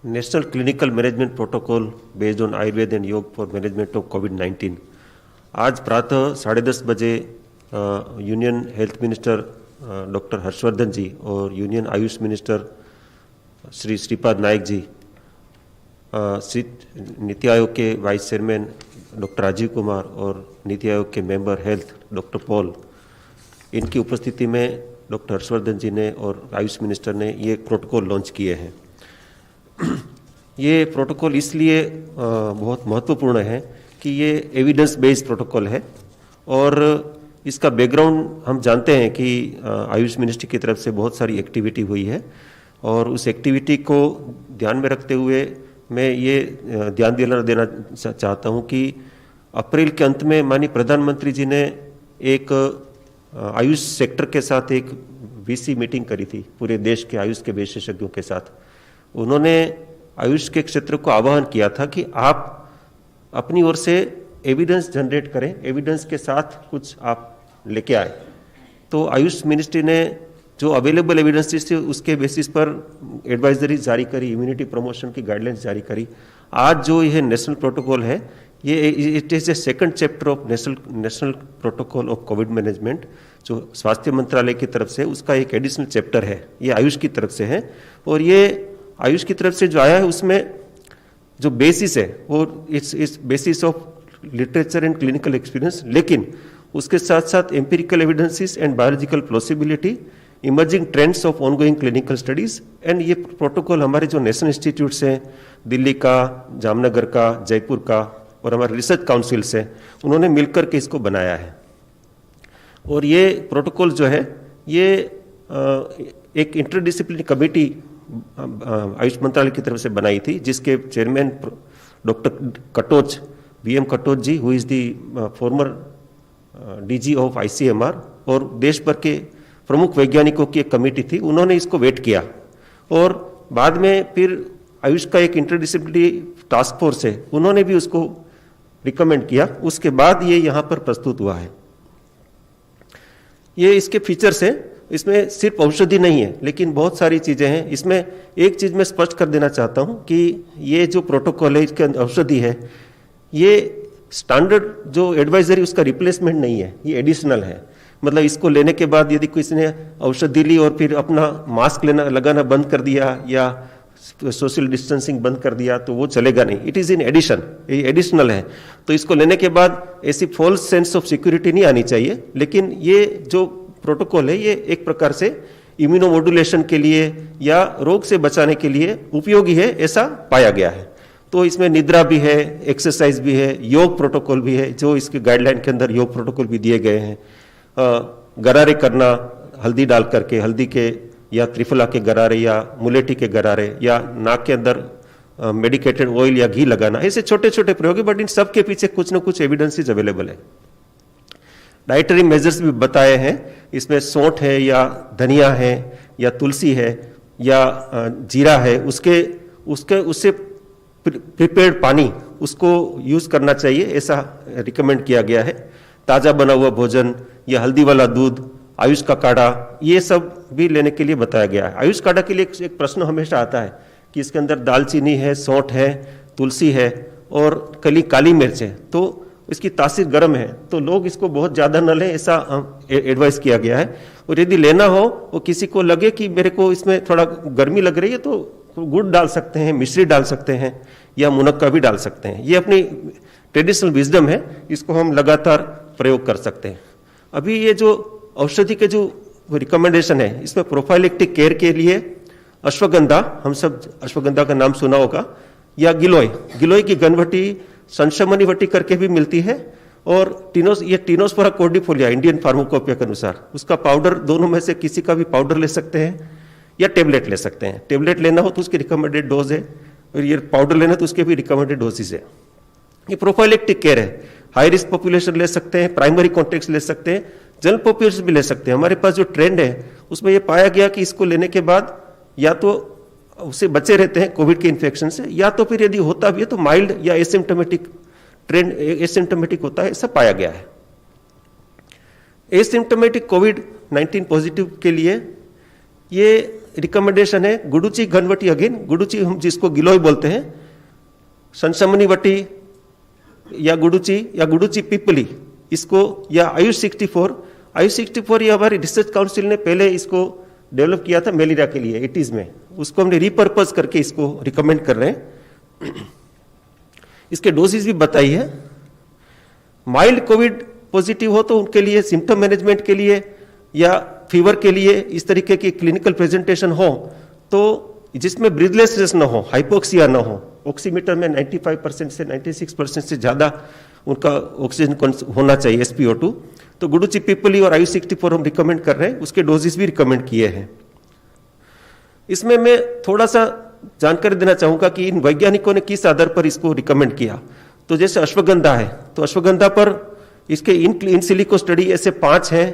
National Clinical Management Protocol based on Ayurveda and Yoga for management of COVID-19। आज प्रातः 10:30 बजे union health minister doctor Harshvardhan ji और union Ayush minister Shri Shripad Naik ji, NITI Aayog के vice chairman doctor Rajiv Kumar और नीति आयोग के member health doctor Paul, इनकी उपस्थिति में डॉक्टर हर्षवर्धन जी ने और आयुष मिनिस्टर ने ये प्रोटोकॉल लॉन्च किए हैं। ये प्रोटोकॉल इसलिए बहुत महत्वपूर्ण है कि ये एविडेंस बेस्ड प्रोटोकॉल है और इसका बैकग्राउंड हम जानते हैं कि आयुष मिनिस्ट्री की तरफ से बहुत सारी एक्टिविटी हुई है और उस एक्टिविटी को ध्यान में रखते हुए मैं ये ध्यान देना चाहता हूँ कि अप्रैल के अंत में माननीय प्रधानमंत्री जी ने एक आयुष सेक्टर के साथ एक वीसी मीटिंग करी थी, पूरे देश के आयुष के विशेषज्ञों के साथ। उन्होंने आयुष के क्षेत्र को आह्वान किया था कि आप अपनी ओर से एविडेंस जनरेट करें, एविडेंस के साथ कुछ आप लेके आए। तो आयुष मिनिस्ट्री ने जो अवेलेबल एविडेंसेस थे उसके बेसिस पर एडवाइजरी जारी करी, इम्यूनिटी प्रमोशन की गाइडलाइंस जारी करी। आज जो यह नेशनल प्रोटोकॉल है, ये it is a second chapter of national protocol of Covid management, जो स्वास्थ्य मंत्रालय की तरफ से उसका एक एडिशनल चैप्टर है, ये आयुष की तरफ से है। और ये आयुष की तरफ से जो आया है उसमें जो बेसिस है वो it's basis of literature and clinical experience, लेकिन उसके साथ साथ empirical evidences and biological plausibility, emerging trends of ongoing clinical studies. And ये प्रोटोकॉल हमारे जो नेशनल इंस्टीट्यूट्स हैं, दिल्ली का, जामनगर का, जयपुर का और हमारे रिसर्च काउंसिल्स हैं, उन्होंने मिलकर के इसको बनाया है। और ये प्रोटोकॉल जो है ये एक इंटरडिसिप्लिनरी कमेटी आयुष मंत्रालय की तरफ से बनाई थी, जिसके chairman doctor Katoch, VM Katoch ji, who is the former DG of ICMR, और देश भर के प्रमुख वैज्ञानिकों की एक कमेटी थी। उन्होंने इसको वेट किया और बाद में फिर आयुष का एक इंटरडिसिप्लिनरी टास्क फोर्स है, उन्होंने भी उसको रिकमेंड किया। उसके बाद ये यहाँ पर प्रस्तुत हुआ है। ये इसके फीचर्स हैं, इसमें सिर्फ औषधि नहीं है लेकिन बहुत सारी चीजें हैं। इसमें एक चीज मैं स्पष्ट कर देना चाहता हूं कि ये जो प्रोटोकॉल है, इसके औषधि है, ये स्टैंडर्ड जो एडवाइजरी उसका रिप्लेसमेंट नहीं है, ये एडिशनल है। मतलब इसको लेने के बाद यदि किसी ने औषधि ली और फिर अपना मास्क लगाना बंद कर दिया या सोशल डिस्टेंसिंग बंद कर दिया तो वो चलेगा नहीं। इट इज इन एडिशन, ये एडिशनल है। तो इसको लेने के बाद ऐसी फॉल्स सेंस ऑफ सिक्योरिटी नहीं आनी चाहिए। लेकिन ये जो प्रोटोकॉल है ये एक प्रकार से इम्यूनोमोडुलेशन के लिए या रोग से बचाने के लिए उपयोगी है, ऐसा पाया गया है। तो इसमें निद्रा भी है, एक्सरसाइज भी है, योग प्रोटोकॉल भी है, जो इसके गाइडलाइन के अंदर योग प्रोटोकॉल भी दिए गए हैं। गरारे करना हल्दी डाल करके, हल्दी के या त्रिफला के गरारे या मुलेठी के गरारे या नाक के अंदर मेडिकेटेड ऑयल या घी लगाना, ऐसे छोटे छोटे प्रयोग है, बट इन सब के पीछे कुछ ना कुछ एविडेंसेस अवेलेबल है। डाइटरी मेजर्स भी बताए हैं, इसमें सौंठ है या धनिया है या तुलसी है या जीरा है, उससे प्रिपेयर्ड पानी उसको यूज करना चाहिए, ऐसा रिकमेंड किया गया है। ताजा बना हुआ भोजन या हल्दी वाला दूध, आयुष का काढ़ा, ये सब भी लेने के लिए बताया गया है। आयुष काढ़ा के लिए एक प्रश्न हमेशा आता है कि इसके अंदर दालचीनी है, सौंठ है, तुलसी है और काली मिर्च है, तो इसकी तासीर गर्म है, तो लोग इसको बहुत ज्यादा न लें, ऐसा एडवाइस किया गया है। और यदि लेना हो और किसी को लगे कि मेरे को इसमें थोड़ा गर्मी लग रही है तो गुड़ डाल सकते हैं, मिश्री डाल सकते हैं या मुनक्का भी डाल सकते हैं। ये अपनी ट्रेडिशनल विजडम है, इसको हम लगातार प्रयोग कर सकते हैं। अभी ये जो औषधि के जो रिकमेंडेशन है, इसमें प्रोफाइलेक्टिक केयर के लिए अश्वगंधा, हम सब अश्वगंधा का नाम सुना होगा, या गिलोय की घनवटी, संशमनी वटी करके भी मिलती है, और टीनोस्पोरा कॉर्डिफोलिया इंडियन फार्माकोपिया के अनुसार उसका पाउडर, दोनों में से किसी का भी पाउडर ले सकते हैं या टेबलेट ले सकते हैं। टेबलेट लेना हो तो उसकी रिकमेंडेड डोज है, और ये पाउडर लेना तो उसके भी रिकमेंडेड डोजेज है। ये प्रोफाइलेक्टिक केयर है, हाई रिस्क पॉपुलेशन ले सकते हैं, प्राइमरी कॉन्टेक्ट ले सकते हैं, जनरल पॉपुलेशन भी ले सकते हैं। हमारे पास जो ट्रेंड है उसमें यह पाया गया कि इसको लेने के बाद या तो उससे बचे रहते हैं कोविड के इन्फेक्शन से, या तो फिर यदि होता भी है तो माइल्ड या एसिम्टोमेटिक ट्रेंड, एसिम्टोमेटिक होता है, ऐसा पाया गया है। एसिम्टोमेटिक कोविड-19 पॉजिटिव के लिए ये रिकमेंडेशन है गुडुचि घनवटी, अगेन गुडुचि हम जिसको गिलोय बोलते हैं, संशमनी वटी या गुडुचि पिपली, इसको, या आयुष 64 ये हमारी रिसर्च काउंसिल ने पहले इसको डेवलप किया था मलेरिया के लिए 80s में, उसको हमने रिपर्पज करके इसको रिकमेंड कर रहे हैं। इसके डोजेस भी बताई है। माइल्ड कोविड पॉजिटिव हो तो उनके लिए सिम्टम मैनेजमेंट के लिए या फीवर के लिए इस तरीके की क्लिनिकल प्रेजेंटेशन हो तो जिसमें ब्रीथलेसनेस ना हो, हाइपोक्सिया ना हो, ऑक्सीमीटर में 95% से 96% से ज्यादा उनका ऑक्सीजन होना चाहिए SpO2, तो गुडुचि पिपली और आयुष 64 हम रिकमेंड कर रहे हैं, उसके डोजेस भी रिकमेंड किए हैं। इसमें मैं थोड़ा सा जानकारी देना चाहूंगा कि इन वैज्ञानिकों ने किस आधार पर इसको रिकमेंड किया। तो जैसे अश्वगंधा है, तो अश्वगंधा पर इसके इन सिलिको स्टडी ऐसे 5 हैं,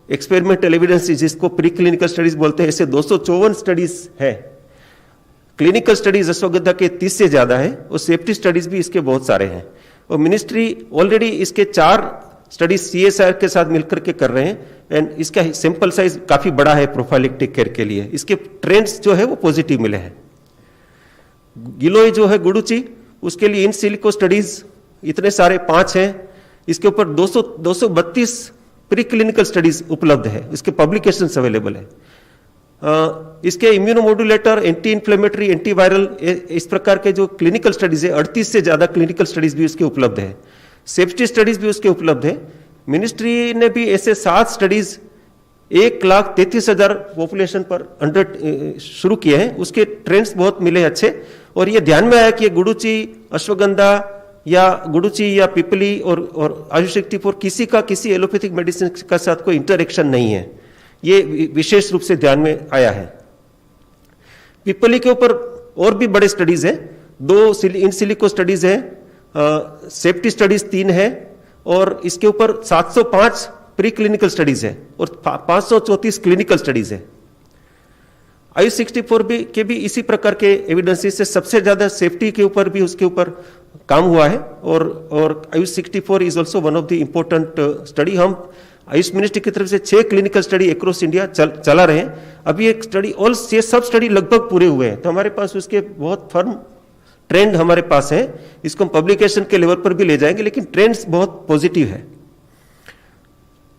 एक्सपेरिमेंटल एविडेंस जिसको प्री क्लिनिकल स्टडीज बोलते हैं, ऐसे 254 स्टडीज है। क्लिनिकल स्टडीज अश्वगंधा के 30 से ज्यादा है और सेफ्टी स्टडीज भी इसके बहुत सारे हैं। और मिनिस्ट्री ऑलरेडी इसके 4 स्टडीज CSIR के साथ मिलकर के कर रहे हैं एंड इसका सैंपल साइज काफी बड़ा है प्रोफाइलेक्टिक केयर के लिए। इसके ट्रेंड्स जो है वो पॉजिटिव मिले हैं। गिलोय जो है गुडुचि, उसके लिए इन सिलिको स्टडीज इतने सारे 5 हैं, इसके ऊपर 232 प्री क्लिनिकल स्टडीज उपलब्ध है, इसके पब्लिकेशंस अवेलेबल है। इसके इम्यूनोमोड्यूलेटर, एंटी इन्फ्लेमेटरी, एंटीवायरल, इस प्रकार के जो क्लिनिकल स्टडीज है 38 से ज्यादा क्लिनिकल स्टडीज भी उसके उपलब्ध है। सेफ्टी स्टडीज भी उसके उपलब्ध है। मिनिस्ट्री ने भी ऐसे 7 स्टडीज 1,33,000 पॉपुलेशन पर शुरू किए हैं, उसके ट्रेंड्स बहुत मिले अच्छे। और ये ध्यान में आया कि गुडुचि, अश्वगंधा या गुडुचि या पिपली और आयुष 64 किसी एलोपैथिक मेडिसिन का साथ कोई इंटरेक्शन नहीं है, ये विशेष रूप से ध्यान में आया है। पिपली के ऊपर और भी बड़े स्टडीज हैं, 2 इन सिलिको स्टडीज हैं, सेफ्टी स्टडीज 3 है और इसके ऊपर 705 प्री क्लिनिकल स्टडीज है और 534 क्लिनिकल स्टडीज है। आयुष 64 के भी इसी प्रकार के एविडेंसेस से सबसे ज्यादा सेफ्टी के ऊपर भी उसके ऊपर काम हुआ है और Ayush 64 is also one of the important study. हम आयुष मिनिस्ट्री की तरफ से 6 क्लिनिकल स्टडी अक्रॉस इंडिया चला रहे हैं। अभी एक स्टडी और ये सब स्टडी लगभग पूरे हुए हैं, तो हमारे पास उसके बहुत फर्म ट्रेंड हमारे पास है। इसको हम पब्लिकेशन के लेवल पर भी ले जाएंगे, लेकिन ट्रेंड्स बहुत पॉजिटिव है।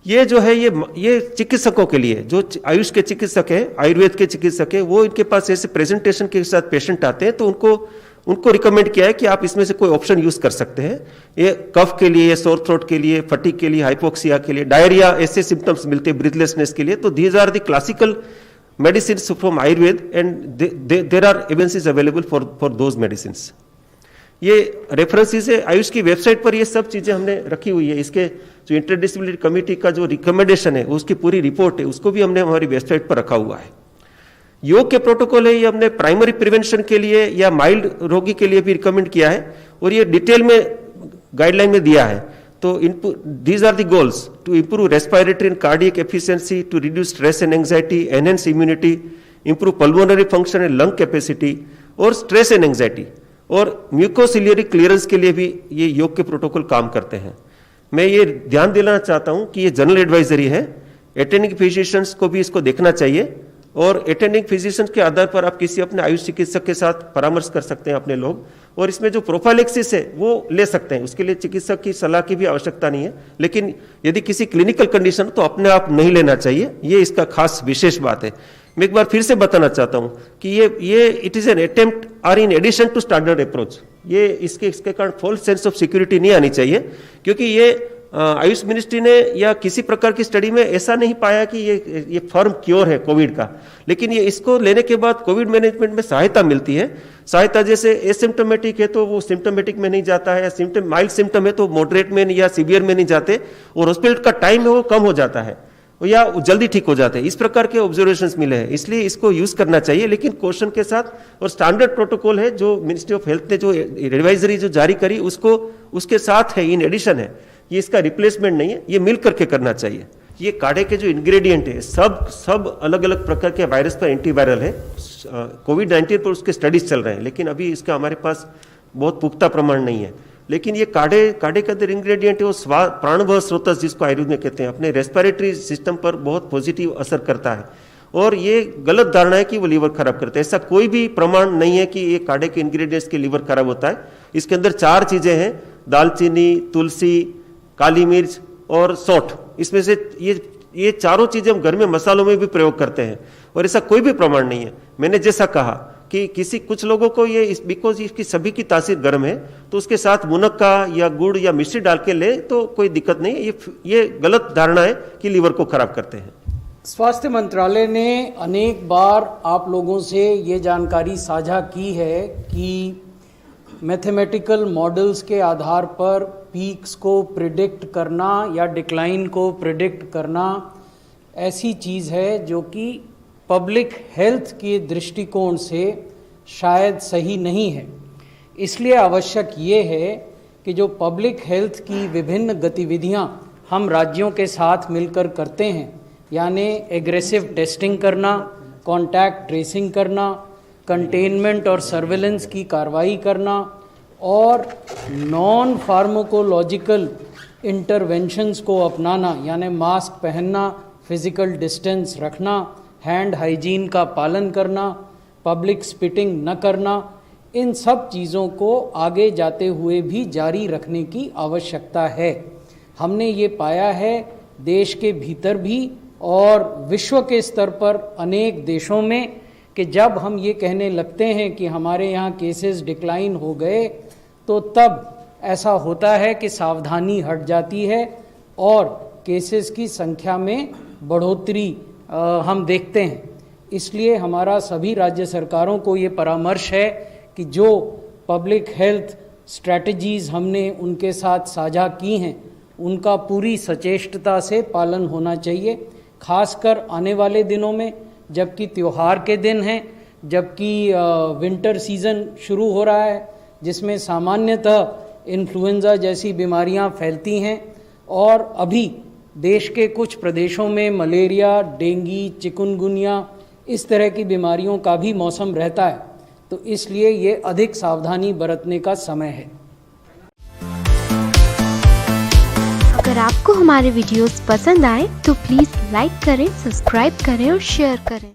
ये जो है ये चिकित्सकों के लिए, जो आयुष के चिकित्सक है, आयुर्वेद के चिकित्सक है, वो इनके पास ऐसे प्रेजेंटेशन के साथ पेशेंट आते हैं तो उनको रिकमेंड किया है कि आप इसमें से कोई ऑप्शन यूज कर सकते हैं। ये कफ के लिए, सोर थ्रोट के लिए, फटीग के लिए, हाइपोक्सिया के लिए, डायरिया, ऐसे सिम्टम्स मिलते हैं, ब्रीथलेसनेस के लिए। तो these are the classical medicine from Ayurveda and there are evidences available for those medicine. ये रेफरेंसेस है, आयुष की वेबसाइट पर ये सब चीजें हमने रखी हुई है। इसके जो इंटरडिसिप्लिनरी कमेटी का जो रिकमेंडेशन है, उसकी पूरी रिपोर्ट है, उसको भी हमने हमारी वेबसाइट पर रखा हुआ है। योग के प्रोटोकॉल है, ये हमने प्राइमरी प्रिवेंशन के लिए या माइल्ड रोगी के लिए भी रिकमेंड किया है और ये डिटेल में गाइडलाइन में दिया है। तो these are the goals to improve respiratory and cardiac efficiency, to reduce stress and anxiety, enhance immunity, improve pulmonary function and lung capacity और स्ट्रेस एंड एंजाइटी और म्यूकोसिलियरी क्लियरेंस के लिए भी ये योग के प्रोटोकॉल काम करते हैं। मैं ये ध्यान दिलाना चाहता हूं कि ये जनरल एडवाइजरी है, अटेंडिंग फिजिशियंस को भी इसको देखना चाहिए और अटेंडिंग फिजिशियंस के आधार पर आप किसी अपने आयुष चिकित्सक के साथ परामर्श कर सकते हैं अपने लोग, और इसमें जो प्रोफाइलेक्सिस है वो ले सकते हैं, उसके लिए चिकित्सक की सलाह की भी आवश्यकता नहीं है। लेकिन यदि किसी क्लिनिकल कंडीशन तो अपने आप नहीं लेना चाहिए, ये इसका खास विशेष बात है। मैं एक बार फिर से बताना चाहता हूं कि ये it is an attempt are in addition to standard approach. ये इसके कारण फॉल्स सेंस ऑफ सिक्योरिटी नहीं आनी चाहिए, क्योंकि ये आयुष मिनिस्ट्री ने या किसी प्रकार की स्टडी में ऐसा नहीं पाया कि ये फर्म क्योर है कोविड का, लेकिन ये इसको लेने के बाद कोविड मैनेजमेंट में सहायता मिलती है। सहायता जैसे एसिम्टोमेटिक है तो वो सिम्टोमेटिक में नहीं जाता है, या माइल्ड सिम्टम है तो मॉडरेट में या सीवियर में नहीं जाते, और हॉस्पिटल का टाइम है वो कम हो जाता है या जल्दी ठीक हो जाते हैं। इस प्रकार के ऑब्जर्वेशंस मिले हैं, इसलिए इसको यूज करना चाहिए, लेकिन क्वेश्चन के साथ। और स्टैंडर्ड प्रोटोकॉल है जो मिनिस्ट्री ऑफ हेल्थ ने जो एडवाइजरी जो जारी करी उसके साथ है, इन एडिशन है, ये इसका रिप्लेसमेंट नहीं है, ये मिल करके करना चाहिए। ये काढ़े के जो इंग्रेडिएंट है सब अलग अलग प्रकार के वायरस पर एंटीवायरल है। कोविड-19 पर उसके स्टडीज चल रहे हैं, लेकिन अभी इसका हमारे पास बहुत पुख्ता प्रमाण नहीं है। लेकिन ये काढ़े के अंदर इंग्रेडिएंट है वो प्राणवायु स्रोत जिसको आयुर्वेद में कहते हैं, अपने रेस्पिरेटरी सिस्टम पर बहुत पॉजिटिव असर करता है और ये गलत धारणा है कि वो लीवर खराब करते हैं। ऐसा कोई भी प्रमाण नहीं है कि ये काढ़े के इंग्रेडिएंट्स के लीवर खराब होता है। इसके अंदर 4 चीजें हैं, दालचीनी, तुलसी, काली मिर्च और सौंठ। इसमें से ये चारों चीजें हम घर में मसालों में भी प्रयोग करते हैं और ऐसा कोई भी प्रमाण नहीं है। मैंने जैसा कहा कि कुछ लोगों को ये बिकॉज इसकी सभी की तासीर गर्म है तो उसके साथ मुनक्का या गुड़ या मिश्री डाल के ले तो कोई दिक्कत नहीं है। ये गलत धारणा है कि लीवर को खराब करते हैं। स्वास्थ्य मंत्रालय ने अनेक बार आप लोगों से ये जानकारी साझा की है कि मैथमेटिकल मॉडल्स के आधार पर पीक्स को प्रिडिक्ट करना या डिक्लाइन को प्रिडिक्ट करना ऐसी चीज़ है जो कि पब्लिक हेल्थ के दृष्टिकोण से शायद सही नहीं है। इसलिए आवश्यक ये है कि जो पब्लिक हेल्थ की विभिन्न गतिविधियां हम राज्यों के साथ मिलकर करते हैं, यानी एग्रेसिव टेस्टिंग करना, कॉन्टैक्ट ट्रेसिंग करना, कंटेनमेंट और सर्विलेंस की कार्रवाई करना और नॉन फार्माकोलॉजिकल इंटरवेंशंस को अपनाना, यानी मास्क पहनना, फिजिकल डिस्टेंस रखना, हैंड हाइजीन का पालन करना, पब्लिक स्पिटिंग न करना, इन सब चीज़ों को आगे जाते हुए भी जारी रखने की आवश्यकता है। हमने ये पाया है देश के भीतर भी और विश्व के स्तर पर अनेक देशों में कि जब हम ये कहने लगते हैं कि हमारे यहाँ केसेस डिक्लाइन हो गए तो तब ऐसा होता है कि सावधानी हट जाती है और केसेस की संख्या में बढ़ोतरी हम देखते हैं। इसलिए हमारा सभी राज्य सरकारों को ये परामर्श है कि जो पब्लिक हेल्थ स्ट्रैटेजीज़ हमने उनके साथ साझा की हैं उनका पूरी सचेष्टता से पालन होना चाहिए, खासकर आने वाले दिनों में जबकि त्यौहार के दिन हैं, जबकि विंटर सीज़न शुरू हो रहा है जिसमें सामान्यतः इन्फ्लुएंजा जैसी बीमारियां फैलती हैं और अभी देश के कुछ प्रदेशों में मलेरिया, डेंगू, चिकुनगुनिया इस तरह की बीमारियों का भी मौसम रहता है, तो इसलिए ये अधिक सावधानी बरतने का समय है। अगर आपको हमारे वीडियोस पसंद आए तो प्लीज़ लाइक करें, सब्सक्राइब करें और शेयर करें।